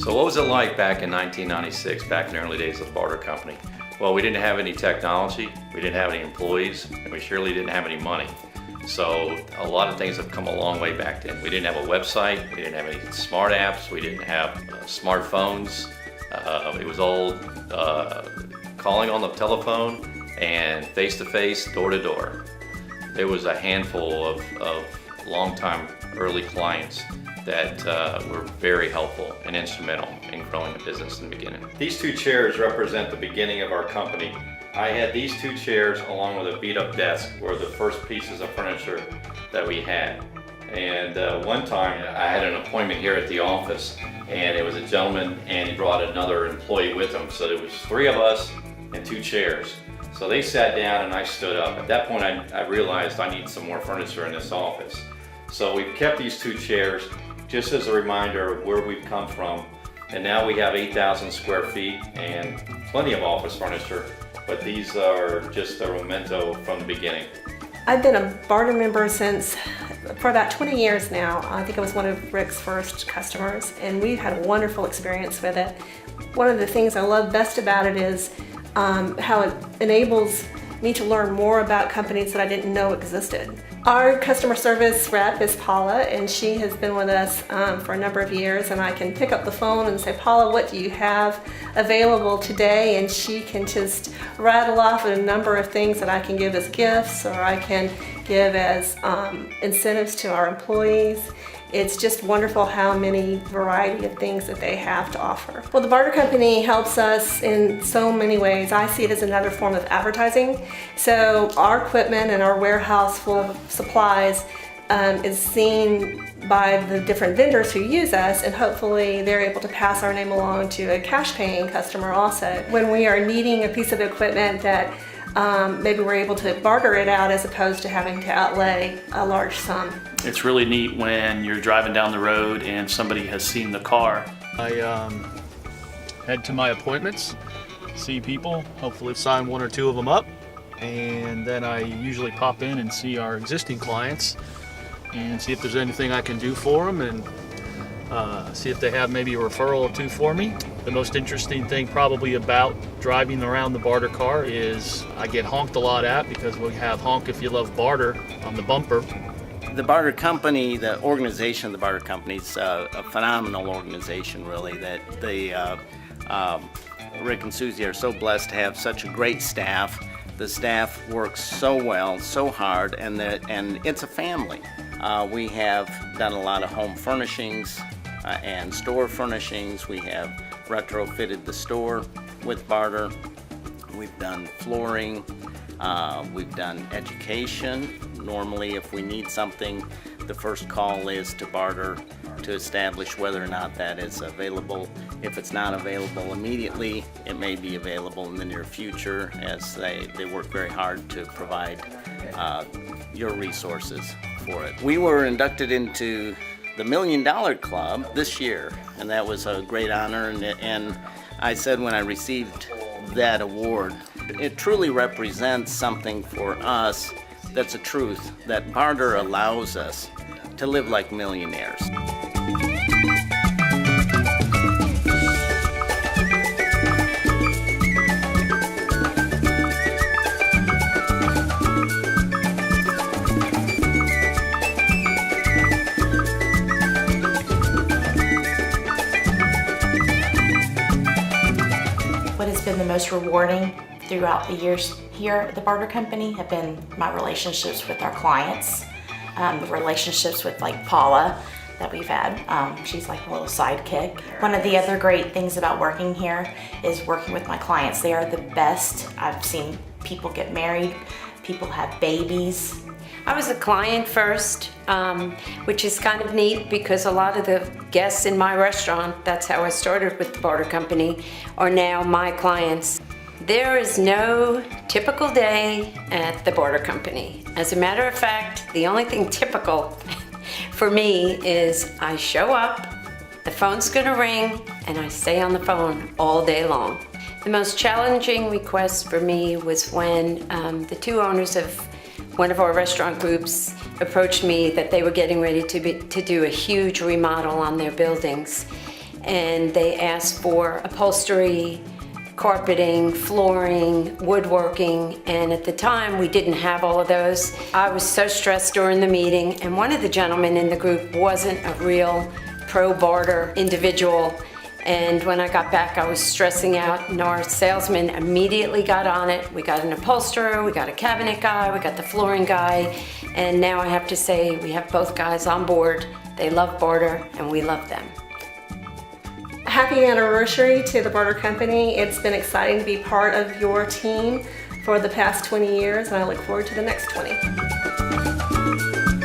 So what was it like back in 1996, back in the early days of the Barter Company? Well, we didn't have any technology, we didn't have any employees, and we surely didn't have any money. So a lot of things have come a long way back then. We didn't have a website, we didn't have any smart apps, we didn't have smartphones. It was all calling on the telephone and face-to-face, door-to-door. There was a handful of long-time early clients that were very helpful and instrumental in growing the business in the beginning. These two chairs represent the beginning of our company. I had these two chairs along with a beat-up desk were the first pieces of furniture that we had. And one time I had an appointment here at the office, and it was a gentleman and he brought another employee with him. So there was 3 of us and 2 chairs. So they sat down and I stood up. At that point I realized I need some more furniture in this office. So we've kept these 2 chairs just as a reminder of where we've come from. And now we have 8,000 square feet and plenty of office furniture, but these are just a memento from the beginning. I've been a Barter member for about 20 years now. I think I was one of Rick's first customers, and we've had a wonderful experience with it. One of the things I love best about it is how it enables me to learn more about companies that I didn't know existed. Our customer service rep is Paula, and she has been with us for a number of years, and I can pick up the phone and say, Paula, what do you have available today? And she can just rattle off a number of things that I can give as gifts or I can give as incentives to our employees. It's just wonderful how many variety of things that they have to offer. Well, the Barter Company helps us in so many ways. I see it as another form of advertising. So our equipment and our warehouse full of supplies is seen by the different vendors who use us, and hopefully they're able to pass our name along to a cash paying customer also. When we are needing a piece of equipment that maybe we're able to barter it out as opposed to having to outlay a large sum. It's really neat when you're driving down the road and somebody has seen the car. I head to my appointments, see people, hopefully sign 1 or 2 of them up, and then I usually pop in and see our existing clients and see if there's anything I can do for them, and see if they have maybe a referral or 2 for me. The most interesting thing probably about driving around the Barter car is I get honked a lot at, because we have honk if you love Barter on the bumper. The Barter Company, the organization of the Barter Company is a phenomenal organization, really, that Rick and Susie are so blessed to have such a great staff. The staff works so well, so hard, and it's a family. We have done a lot of home furnishings and store furnishings. We have retrofitted the store with Barter. We've done flooring. We've done education. Normally, if we need something, the first call is to Barter to establish whether or not that is available. If it's not available immediately, it may be available in the near future, as they work very hard to provide your resources for it. We were inducted into the $1 Million Club this year, and that was a great honor. And I said when I received that award, it truly represents something for us that's a truth, that Barter allows us to live like millionaires. What has been the most rewarding throughout the years here at the Barter Company have been my relationships with our clients, the relationships with like Paula that we've had. She's like a little sidekick. One of the other great things about working here is working with my clients. They are the best. I've seen people get married, people have babies. I was a client first, which is kind of neat because a lot of the guests in my restaurant, that's how I started with the Barter Company, are now my clients. There is no typical day at the Barter Company. As a matter of fact, the only thing typical for me is I show up, the phone's gonna ring, and I stay on the phone all day long. The most challenging request for me was when the 2 owners of one of our restaurant groups approached me that they were getting ready to do a huge remodel on their buildings. and they asked for upholstery, carpeting, flooring, woodworking, and at the time we didn't have all of those. I was so stressed during the meeting, and one of the gentlemen in the group wasn't a real pro-barter individual, and when I got back I was stressing out, and our salesman immediately got on it. We got an upholsterer, we got a cabinet guy, we got the flooring guy, and now I have to say we have both guys on board. They love Barter and we love them. Happy anniversary to the Barter Company. It's been exciting to be part of your team for the past 20 years, and I look forward to the next 20.